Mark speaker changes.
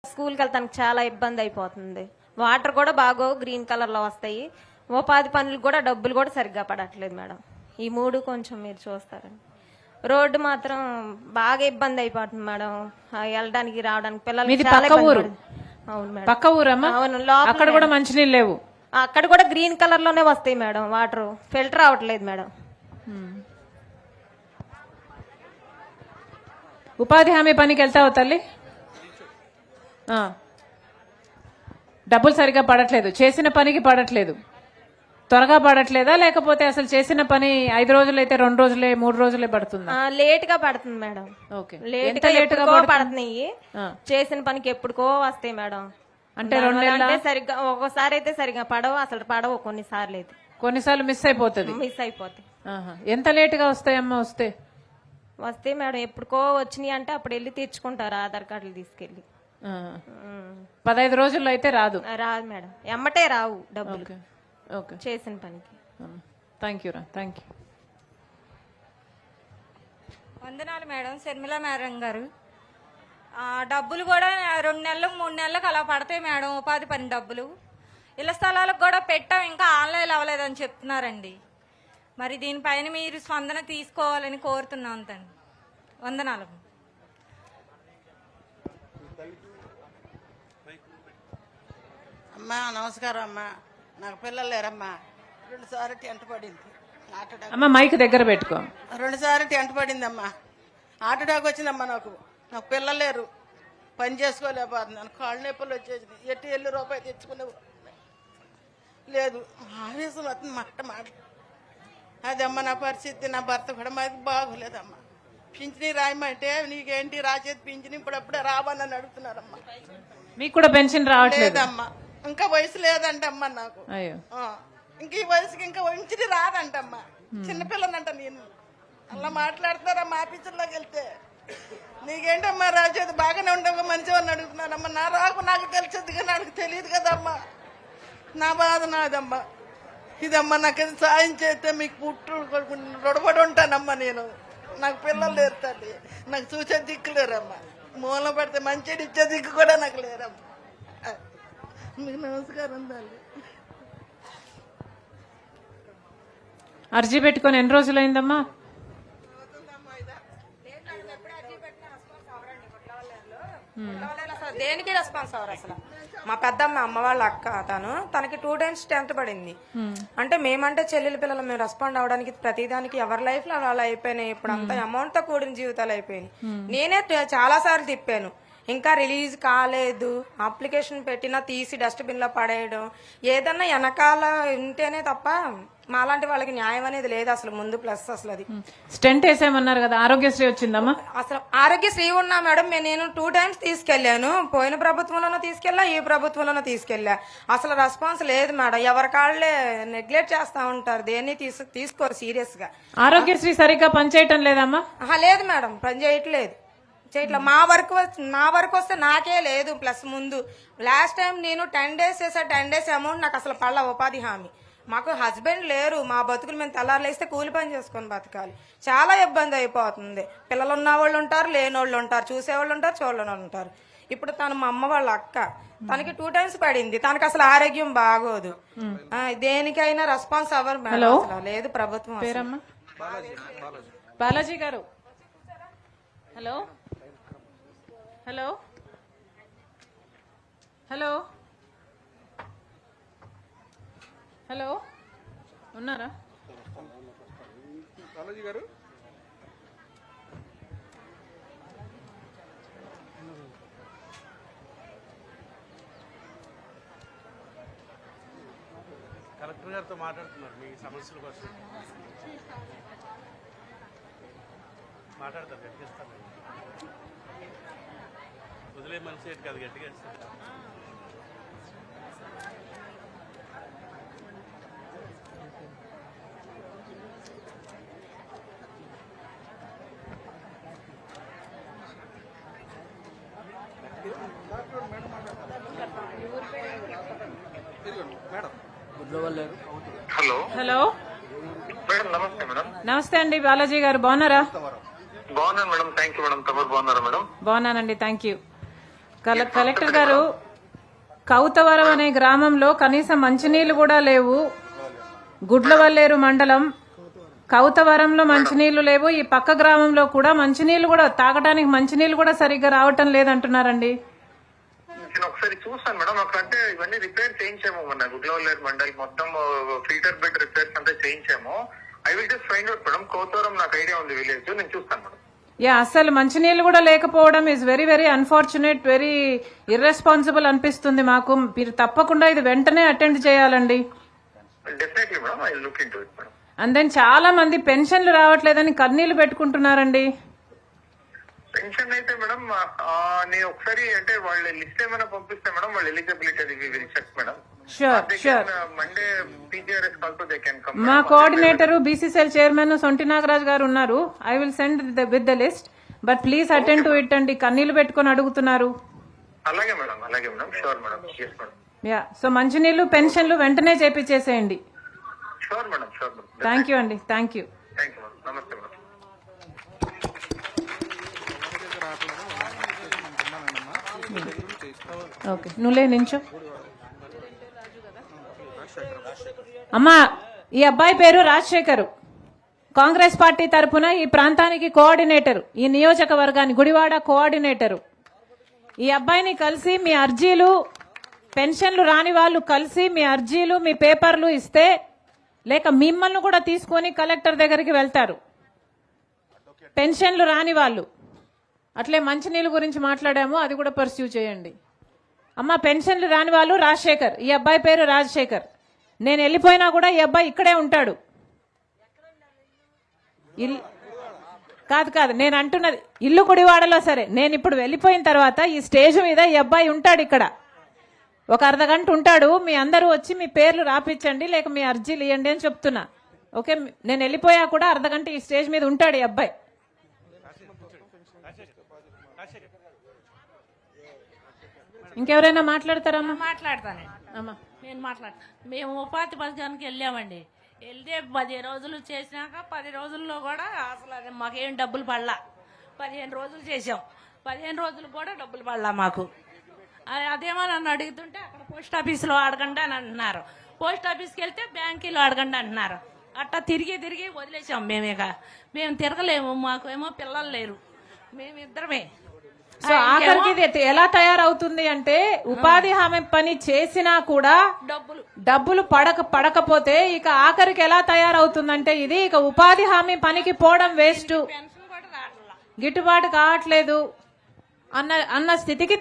Speaker 1: స్కూల్కి వెళ్తానికి చాలా ఇబ్బంది అయిపోతుంది. వాటర్ కూడా బాగో గ్రీన్ కలర్లో వస్తాయి. ఉపాధి పనులకు కూడా డబ్బులు కూడా సరిగ్గా పడట్లేదు మేడం. ఈ మూడు కొంచెం మీరు చూస్తారండి. రోడ్డు మాత్రం బాగా ఇబ్బంది అయిపోతుంది మేడం. వెళ్ళడానికి రావడానికి పిల్లలకి చాలా ఇబ్బంది పడుతుంది. అవును మేడం.
Speaker 2: పక్క ఊరమ్మా?
Speaker 1: అవును, లోపల
Speaker 2: అక్కడ కూడా మంచినీళ్ళు లేవు.
Speaker 1: అక్కడ కూడా గ్రీన్ కలర్ లోనే వస్తాయి మేడం. వాటర్ ఫిల్టర్ అవ్వట్లేదు మేడం.
Speaker 2: ఉపాధి హామీ పనికి వెళ్తావు తల్లి? డబ్బులు సరిగా పడట్లేదు, చేసిన పనికి పడట్లేదు. త్వరగా పడట్లేదా లేకపోతే అసలు చేసిన పని 5 రోజులైతే 2 రోజులే 3 రోజులే పడుతుందా?
Speaker 1: లేట్ గా పడుతుంది మేడం.
Speaker 2: ఓకే.
Speaker 1: లేటుగా పడుతున్నాయి. చేసిన పనికి ఎప్పుడుకో వస్తాయి మేడం.
Speaker 2: అంటే 2 నెలలు
Speaker 1: అంటే సరిగ్గా ఒక్కోసారి అయితే సరిగ్గా పడవు, అసలు పడవు. కొన్నిసార్లు అయితే
Speaker 2: కొన్నిసార్లు మిస్ అయిపోతుంది.
Speaker 1: మిస్ అయిపోతాయి.
Speaker 2: ఎంత లేట్ గా వస్తాయమ్మా?
Speaker 1: వస్తే మేడం ఎప్పుడుకో వచ్చినాయి అంటే అప్పుడు వెళ్ళి తెచ్చుకుంటారు ఆధార్ కార్డులు తీసుకెళ్లి.
Speaker 2: 15 రోజుల్లో అయితే రాదు.
Speaker 1: రాదు మేడం, ఎమ్మటే రావు డబ్బులు చేసిన పనికి.
Speaker 2: థ్యాంక్ యూ రా, థ్యాంక్ యూ.
Speaker 3: వందనాలు మేడం. శర్మిల మేడం గారు, డబ్బులు కూడా 2 నెలలకు 3 నెలలకు అలా పడతాయి మేడం. ఉపాధి పని డబ్బులు ఇళ్ల స్థలాలకు కూడా పెట్టాం, ఇంకా ఆన్లైన్ అవ్వలేదని చెప్తున్నారండి. మరి దీనిపైన మీరు స్పందన తీసుకోవాలని కోరుతున్నాం తండ్రి. వందనాలు.
Speaker 4: అమ్మా నమస్కారం అమ్మా. నాకు పిల్లలు లేరమ్మా. 2 సార్లు టెంట్ పడింది.
Speaker 2: అమ్మా మైక్ దగ్గర పెట్టుకో.
Speaker 4: 2 సార్లు టెంట్ పడిందమ్మా. హార్ట్ అటాక్ వచ్చిందమ్మా. నాకు పిల్లలు లేరు. పని చేసుకోలేకపోతున్నాను. కాళ్ళు నొప్పులు వచ్చేసింది. ఎట్టి రూపాయి తెచ్చుకునే లేదు. ఆవేశం వస్తుంది మాట. అదమ్మా నా పరిస్థితి. నా భర్త కూడా మాది బాగోలేదమ్మా. పింఛని రాయమంటే నీకేంటి రాసేది పింఛని ఇప్పుడప్పుడే రావని అడుగుతున్నారమ్మా.
Speaker 2: మీకు కూడా పెన్షన్ రావట్లేదమ్మా?
Speaker 4: ఇంకా వయసు లేదంటమ్మా నాకు. ఇంక ఈ వయసుకి ఇంకా పింఛని రాదంటమ్మా. చిన్నపిల్లనంట నేను. అలా మాట్లాడతారమ్మా ఆఫీసుల్లోకి వెళ్తే. నీకేంటమ్మా రాసేది బాగానే ఉండవు మంచిగా అని అడుగుతున్నారమ్మా. నా రాకు నాకు తెలిసేది కానీ నాకు తెలియదు కదమ్మా. నా బాధ నాదమ్మా. ఇదమ్మా నాకు సాయం చేస్తే మీకు పుట్టు రొడబడి ఉంటానమ్మా. నేను నాకు పిల్లలు లేరు తల్లి. నాకు చూసే దిక్కు లేరమ్మా. మూలం పడితే మంచిది ఇచ్చే దిక్కు కూడా నాకు లేరమ్మా. మీకు నమస్కారం తల్లి.
Speaker 2: అర్జీ పెట్టుకొని ఎన్ని రోజులైందమ్మా?
Speaker 3: దేనికి రెస్పాన్స్ అవ్వరు అసలు. మా పెద్దమ్మ అమ్మ వాళ్ళ అక్క తనకి 2 times టెన్త్ పడింది. అంటే మేమంటే చెల్లెల పిల్లలు మేము రెస్పాండ్ అవడానికి ప్రతిదానికి ఎవరి లైఫ్ లో అలా అయిపోయినాయి. ఇప్పుడు అంతా అమౌంట్ తో కూడిన జీవితాలు అయిపోయినాయి. నేనే చాలా సార్లు తిప్పాను. ఇంకా రిలీజ్ కాలేదు, అప్లికేషన్ పెట్టినా తీసి డస్ట్బిన్ లో పడేయడం, ఏదన్నా వెనకాల ఉంటేనే తప్ప మాలాంటి వాళ్ళకి న్యాయం అనేది లేదు అసలు. ముందు ప్లస్ అసలు అది
Speaker 2: స్టెంట్ వేసేమన్నారు కదా, ఆరోగ్యశ్రీ వచ్చిందమ్మా?
Speaker 3: అసలు ఆరోగ్యశ్రీ ఉన్నా మేడం. నేను 2 times తీసుకెళ్లాను. పోయిన ప్రభుత్వంలోనూ తీసుకెళ్లా, ఈ ప్రభుత్వంలోనూ తీసుకెళ్లా. అసలు రెస్పాన్స్ లేదు మేడం. ఎవరి కాళ్లే నెగ్లెక్ట్ చేస్తా ఉంటారు. దేన్ని తీసుకోరు సీరియస్ గా.
Speaker 2: ఆరోగ్యశ్రీ సరిగ్గా పనిచేయటం లేదమ్మా?
Speaker 3: లేదు మేడం, పని చేయట్లేదు. నా వరకు వస్తే నాకే లేదు. ప్లస్ ముందు లాస్ట్ టైం నేను 10 days చేసా. 10 days అమౌంట్ నాకు అసలు పళ్ళ ఉపాధి హామీ. మాకు హస్బెండ్ లేరు. మా బతుకులు మేము తెల్లారులేస్తే కూలి పని చేసుకొని బతకాలి. చాలా ఇబ్బంది అయిపోతుంది. పిల్లలు ఉన్న వాళ్ళు ఉంటారు, లేని వాళ్ళు ఉంటారు, చూసేవాళ్ళు ఉంటారు, చూడలేని ఉంటారు. ఇప్పుడు తను మా అమ్మ వాళ్ళ అక్క. తనకి 2 times పడింది. తనకి అసలు ఆరోగ్యం బాగోదు. దేనికైనా రెస్పాన్స్ అవ్వరు మేడం. లేదు ప్రభుత్వం.
Speaker 2: పేరమ్మా? బాలాజీ గారు. హలో హలో హలో హలో ఉన్నారా?
Speaker 5: బాలాజీ గారు కలెక్టర్ గారితో మాట్లాడుతున్నారు మీ సమస్యల కోసం. మాట్లాడతారు, గట్టిగా ఇస్తారు. వదిలే మనిషి కాదు, గట్టిగా ఇస్తారు.
Speaker 6: హలో
Speaker 2: హలో
Speaker 6: మేడం, నమస్తే మేడం.
Speaker 2: నమస్తే అండి బాలాజీ గారు, బాగున్నారా?
Speaker 6: బాగున్నాను మేడం, థ్యాంక్ యూ మేడం. తమరు బాగున్నారా మేడం?
Speaker 2: బాగున్నానండి, థ్యాంక్ యూ. కలెక్టర్ గారు, కౌతవరం అనే గ్రామంలో కనీసం మంచినీళ్లు కూడా లేవు. గుడ్లవల్లేరు మండలం కౌతవరంలో మంచినీళ్లు లేవు. ఈ పక్క గ్రామంలో కూడా మంచినీళ్లు కూడా తాగడానికి మంచినీళ్లు కూడా సరిగ్గా రావటం లేదంటున్నారండి.
Speaker 6: నేను ఒకసారి చూస్తాను మేడం. అక్కడంటే ఇవన్నీ రిపేర్ చేయించాము మొన్న గుడ్లవల్లేరు మండలి మొత్తం ఫిల్టర్ బెడ్ రిపేర్స్ అంతా చేయించాము. I will just find out madam. Kothavaram నాకు ఐడియా ఉంది విలేజ్, నేను చూస్తాను మేడం.
Speaker 2: యా, అసలు మంచినీళ్ళు కూడా లేకపోవడం is very very unfortunate, very irresponsible అనిపిస్తుంది మాకు. మీరు తప్పకుండా ఇది వెంటనే అటెండ్ చేయాలండి.
Speaker 6: Definitely madam, I look into it madam.
Speaker 2: And then చాలా మంది పెన్షన్లు రావట్లేదని కన్నీళ్లు పెట్టుకుంటున్నారండి.
Speaker 6: పెన్షన్ అయితే మేడం నేను ఒకసారి అంటే వాళ్ళ లిస్ట్ ఏమైనా పంపిస్తే మేడం, వాళ్ళ ఎలిజిబిలిటీ అది will check madam.
Speaker 2: Sure.
Speaker 6: Monday PGRS also they can come.
Speaker 2: మా coordinator BCCL chairman Sonti Nagaraj garu ఉన్నారు. I will send with the list, but please attend to it అండి. కన్నీళ్లు పెట్టుకుని అడుగుతున్నారు.
Speaker 6: అలాగే మేడం, అలాగే madam. Sure madam. Yes madam.
Speaker 2: Ya, so మంచినీళ్లు పెన్షన్లు వెంటనే చేపించేసేయండి.
Speaker 6: Sure madam, sure madam.
Speaker 2: Thank you అండి, thank you.
Speaker 6: Thank you madam. నమస్తే మేడం.
Speaker 2: ఓకే, నువ్వులే నించో. అమ్మా, ఈ అబ్బాయి పేరు రాజశేఖర్, కాంగ్రెస్ పార్టీ తరఫున ఈ ప్రాంతానికి కోఆర్డినేటర్, ఈ నియోజకవర్గాన్ని గుడివాడ కోఆర్డినేటర్. ఈ అబ్బాయిని కలిసి మీ అర్జీలు, పెన్షన్లు రాని వాళ్ళు కలిసి మీ అర్జీలు, మీ పేపర్లు ఇస్తే, లేక మిమ్మల్ని కూడా తీసుకొని కలెక్టర్ దగ్గరికి వెళ్తారు. పెన్షన్లు రాని వాళ్ళు, అట్లే మంచినీళ్ళ గురించి మాట్లాడాము, అది కూడా పర్స్యూ చేయండి. అమ్మ, పెన్షన్లు రాని వాళ్ళు రాజశేఖర్, ఈ అబ్బాయి పేరు రాజశేఖర్. నేను వెళ్ళిపోయినా కూడా ఈ అబ్బాయి ఇక్కడే ఉంటాడు. కాదు, నేను అంటున్నది ఇల్లు గుడివాడలో. సరే, నేను ఇప్పుడు వెళ్ళిపోయిన తర్వాత ఈ స్టేజ్ మీద ఈ అబ్బాయి ఉంటాడు, ఇక్కడ ఒక అర్ధగంట ఉంటాడు. మీ అందరూ వచ్చి మీ పేర్లు రాపించండి, లేక మీ అర్జీలు ఇవ్వండి అని చెప్తున్నా. ఓకే, నేను వెళ్ళిపోయా కూడా అర్ధగంట ఈ స్టేజ్ మీద ఉంటాడు ఈ అబ్బాయి. ఇంకెవరైనా మాట్లాడతారమ్మా?
Speaker 7: మాట్లాడతాను
Speaker 2: అమ్మా,
Speaker 7: నేను మేము ఉపాధి పథకానికి వెళ్ళామండి. వెళ్తే 10 రోజులు చేసినాక 10 రోజుల్లో కూడా అసలు అది మాకేం డబ్బులు పడలా. 15 రోజులు చేసాం, 15 రోజులు కూడా డబ్బులు పడలా మాకు. అదేమో నన్ను అడుగుతుంటే అక్కడ పోస్ట్ ఆఫీసులో అడగండి అని అంటున్నారు. పోస్ట్ ఆఫీస్కి వెళ్తే బ్యాంకులో అడగండి అంటున్నారు. అట్టా తిరిగి వదిలేసాం. మేము తిరగలేము, మాకు ఏమో పిల్లలు లేరు, మేమిద్దరమే.
Speaker 2: సో ఆఖరికి ఇది ఎలా తయారవుతుంది అంటే, ఉపాధి హామీ పని చేసినా కూడా డబ్బులు పడకపోతే ఇక ఆఖరికి ఎలా తయారవుతుందంటే, ఇది ఇక ఉపాధి హామీ పనికి పోవడం వేస్ట్, గిట్టుబాటు కావట్లేదు అన్న స్థితికి